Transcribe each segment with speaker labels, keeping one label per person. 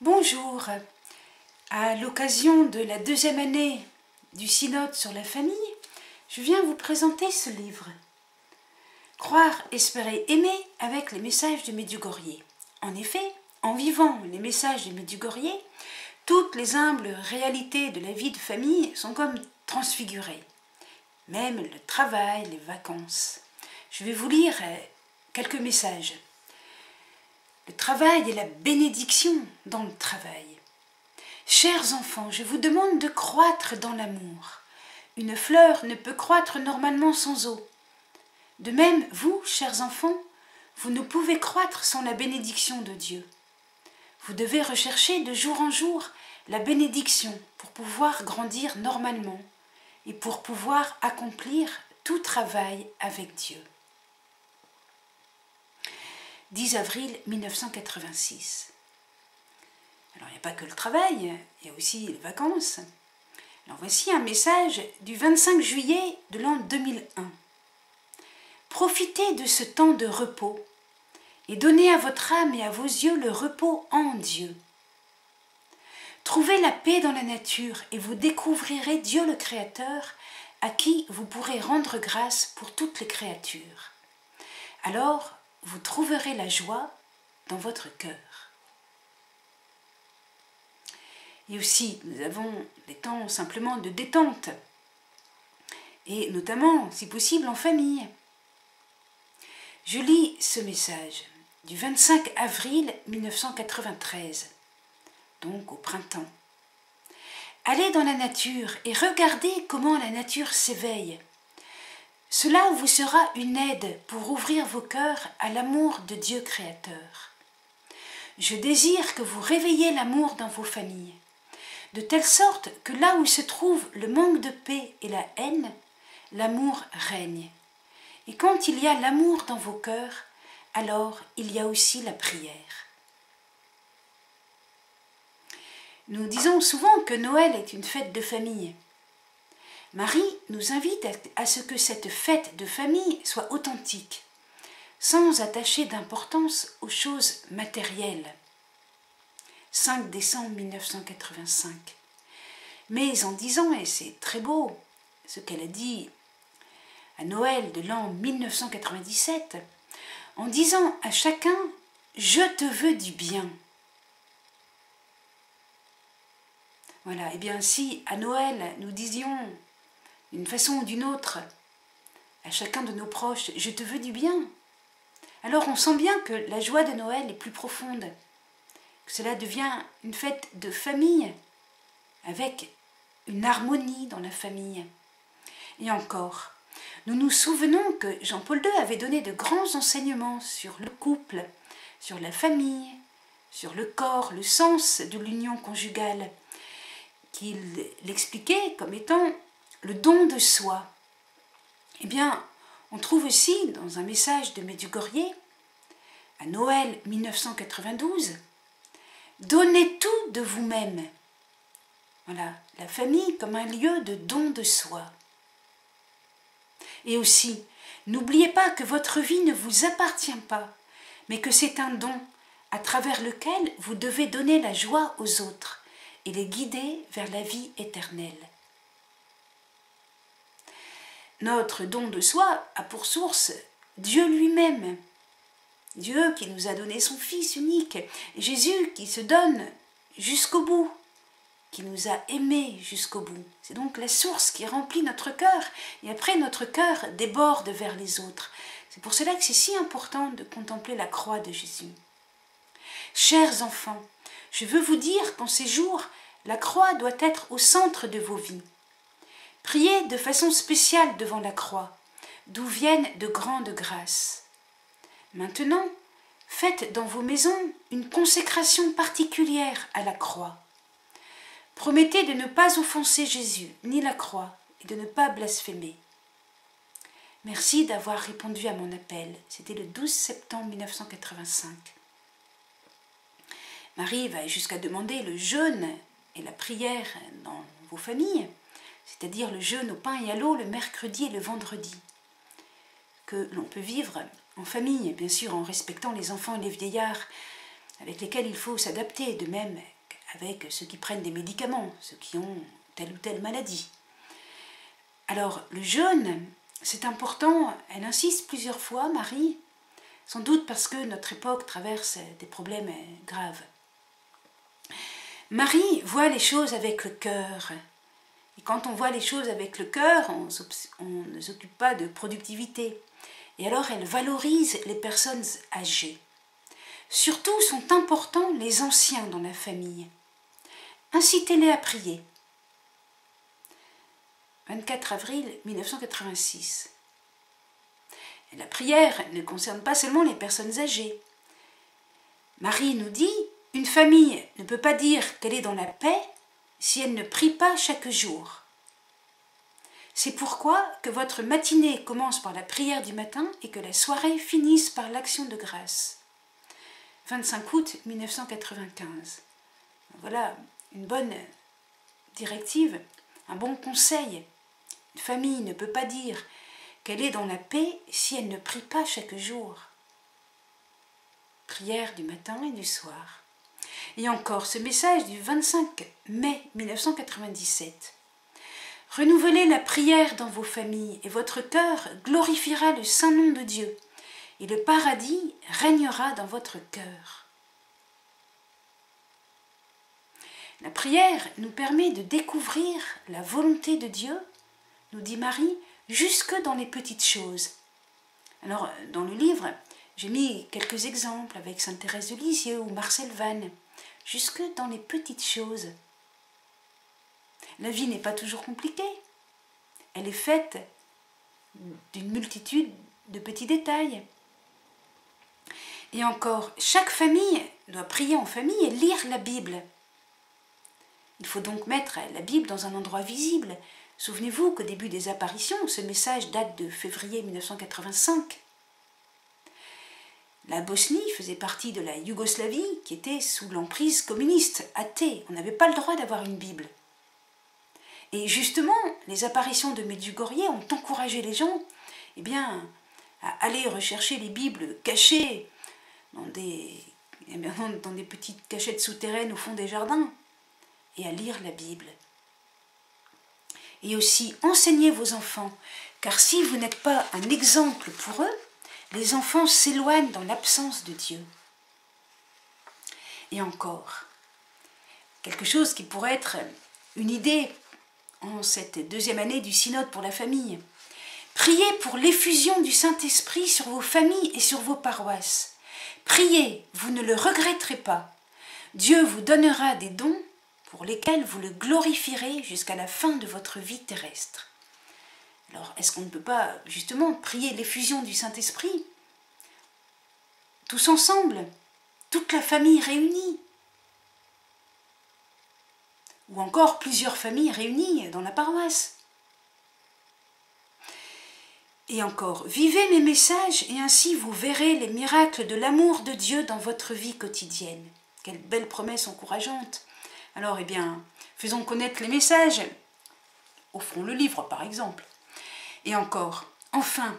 Speaker 1: Bonjour. À l'occasion de la 2e année du synode sur la famille, je viens vous présenter ce livre. Croire, espérer, aimer avec les messages de Medjugorje. En effet, en vivant les messages de Medjugorje, toutes les humbles réalités de la vie de famille sont comme transfigurées. Même le travail, les vacances. Je vais vous lire quelques messages. Le travail et la bénédiction dans le travail. Chers enfants, je vous demande de croître dans l'amour. Une fleur ne peut croître normalement sans eau. De même, vous, chers enfants, vous ne pouvez croître sans la bénédiction de Dieu. Vous devez rechercher de jour en jour la bénédiction pour pouvoir grandir normalement et pour pouvoir accomplir tout travail avec Dieu. 10 avril 1986. Alors, il n'y a pas que le travail, il y a aussi les vacances. Alors, voici un message du 25 juillet de l'an 2001. Profitez de ce temps de repos et donnez à votre âme et à vos yeux le repos en Dieu. Trouvez la paix dans la nature et vous découvrirez Dieu le Créateur à qui vous pourrez rendre grâce pour toutes les créatures. Alors, vous trouverez la joie dans votre cœur. Et aussi, nous avons des temps simplement de détente, et notamment, si possible, en famille. Je lis ce message du 25 avril 1993, donc au printemps. Allez dans la nature et regardez comment la nature s'éveille. Cela vous sera une aide pour ouvrir vos cœurs à l'amour de Dieu créateur. Je désire que vous réveilliez l'amour dans vos familles, de telle sorte que là où se trouve le manque de paix et la haine, l'amour règne. Et quand il y a l'amour dans vos cœurs, alors il y a aussi la prière. Nous disons souvent que Noël est une fête de famille. Marie nous invite à ce que cette fête de famille soit authentique, sans attacher d'importance aux choses matérielles. 5 décembre 1985. Mais en disant, et c'est très beau, ce qu'elle a dit à Noël de l'an 1997, en disant à chacun « Je te veux du bien ». Voilà, et bien si à Noël nous disions d'une façon ou d'une autre à chacun de nos proches « Je te veux du bien », alors on sent bien que la joie de Noël est plus profonde, que cela devient une fête de famille, avec une harmonie dans la famille. Et encore, nous nous souvenons que Jean-Paul II avait donné de grands enseignements sur le couple, sur la famille, sur le corps, le sens de l'union conjugale, qu'il l'expliquait comme étant le don de soi. Eh bien, on trouve aussi dans un message de Medjugorje, à Noël 1992, « Donnez tout de vous-même ». Voilà, la famille comme un lieu de don de soi. Et aussi, n'oubliez pas que votre vie ne vous appartient pas, mais que c'est un don à travers lequel vous devez donner la joie aux autres et les guider vers la vie éternelle. Notre don de soi a pour source Dieu lui-même. Dieu qui nous a donné son Fils unique, Jésus qui se donne jusqu'au bout, qui nous a aimés jusqu'au bout. C'est donc la source qui remplit notre cœur, et après notre cœur déborde vers les autres. C'est pour cela que c'est si important de contempler la croix de Jésus. Chers enfants, je veux vous dire qu'en ces jours, la croix doit être au centre de vos vies. Priez de façon spéciale devant la croix, d'où viennent de grandes grâces. Maintenant, faites dans vos maisons une consécration particulière à la croix. Promettez de ne pas offenser Jésus, ni la croix, et de ne pas blasphémer. Merci d'avoir répondu à mon appel. C'était le 12 septembre 1985. Marie va jusqu'à demander le jeûne et la prière dans vos familles, c'est-à-dire le jeûne au pain et à l'eau le mercredi et le vendredi, que l'on peut vivre en famille, bien sûr en respectant les enfants et les vieillards avec lesquels il faut s'adapter, de même avec ceux qui prennent des médicaments, ceux qui ont telle ou telle maladie. Alors, le jeûne, c'est important, elle insiste plusieurs fois, Marie, sans doute parce que notre époque traverse des problèmes graves. Marie voit les choses avec le cœur. Et quand on voit les choses avec le cœur, on ne s'occupe pas de productivité. Et alors, elle valorise les personnes âgées. Surtout sont importants les anciens dans la famille. Incitez-les à prier. 24 avril 1986. Et la prière ne concerne pas seulement les personnes âgées. Marie nous dit, une famille ne peut pas dire qu'elle est dans la paix si elle ne prie pas chaque jour. C'est pourquoi que votre matinée commence par la prière du matin et que la soirée finisse par l'action de grâce. 25 août 1995. Voilà une bonne directive, un bon conseil. Une famille ne peut pas dire qu'elle est dans la paix si elle ne prie pas chaque jour. Prière du matin et du soir. Et encore ce message du 25 mai 1997. Renouvelez la prière dans vos familles et votre cœur glorifiera le saint nom de Dieu et le paradis régnera dans votre cœur. La prière nous permet de découvrir la volonté de Dieu, nous dit Marie, jusque dans les petites choses. Alors, dans le livre, j'ai mis quelques exemples avec Sainte Thérèse de Lisieux ou Marcel Vannes, jusque dans les petites choses. La vie n'est pas toujours compliquée. Elle est faite d'une multitude de petits détails. Et encore, chaque famille doit prier en famille et lire la Bible. Il faut donc mettre la Bible dans un endroit visible. Souvenez-vous qu'au début des apparitions, ce message date de février 1985. La Bosnie faisait partie de la Yougoslavie qui était sous l'emprise communiste, athée. On n'avait pas le droit d'avoir une Bible. Et justement, les apparitions de Medjugorje ont encouragé les gens à aller rechercher les Bibles cachées dans des petites cachettes souterraines au fond des jardins et à lire la Bible. Et aussi, enseignez vos enfants, car si vous n'êtes pas un exemple pour eux, les enfants s'éloignent dans l'absence de Dieu. Et encore, quelque chose qui pourrait être une idée en cette deuxième année du synode pour la famille. Priez pour l'effusion du Saint-Esprit sur vos familles et sur vos paroisses. Priez, vous ne le regretterez pas. Dieu vous donnera des dons pour lesquels vous le glorifierez jusqu'à la fin de votre vie terrestre. Alors, est-ce qu'on ne peut pas justement prier l'effusion du Saint-Esprit tous ensemble, toute la famille réunie? Ou encore plusieurs familles réunies dans la paroisse. Et encore, vivez mes messages et ainsi vous verrez les miracles de l'amour de Dieu dans votre vie quotidienne. Quelle belle promesse encourageante. Alors, faisons connaître les messages. Offrons le livre, par exemple. Et encore, enfin,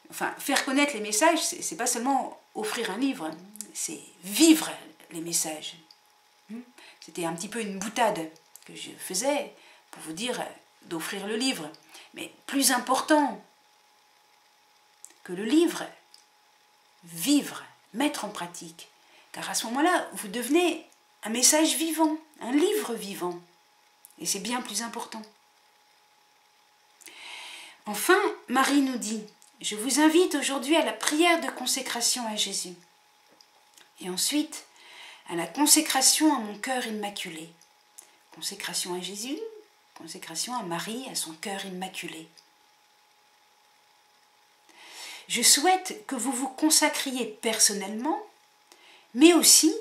Speaker 1: faire connaître les messages, c'est pas seulement offrir un livre, c'est vivre les messages. C'était un petit peu une boutade que je faisais pour vous dire d'offrir le livre. Mais plus important que le livre, vivre, mettre en pratique. Car à ce moment-là, vous devenez un message vivant, un livre vivant. Et c'est bien plus important. Enfin, Marie nous dit, je vous invite aujourd'hui à la prière de consécration à Jésus. Et ensuite, à la consécration à mon cœur immaculé. Consécration à Jésus, consécration à Marie, à son cœur immaculé. Je souhaite que vous vous consacriez personnellement, mais aussi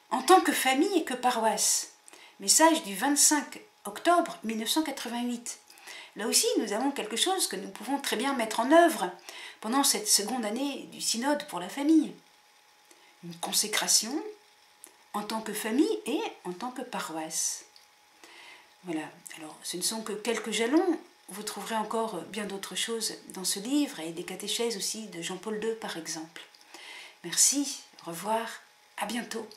Speaker 1: en tant que famille et que paroisse. Message du 25 octobre 1988. Là aussi, nous avons quelque chose que nous pouvons très bien mettre en œuvre pendant cette seconde année du synode pour la famille. Une consécration en tant que famille et en tant que paroisse. Voilà, alors ce ne sont que quelques jalons, vous trouverez encore bien d'autres choses dans ce livre et des catéchèses aussi de Jean-Paul II par exemple. Merci, au revoir. À bientôt.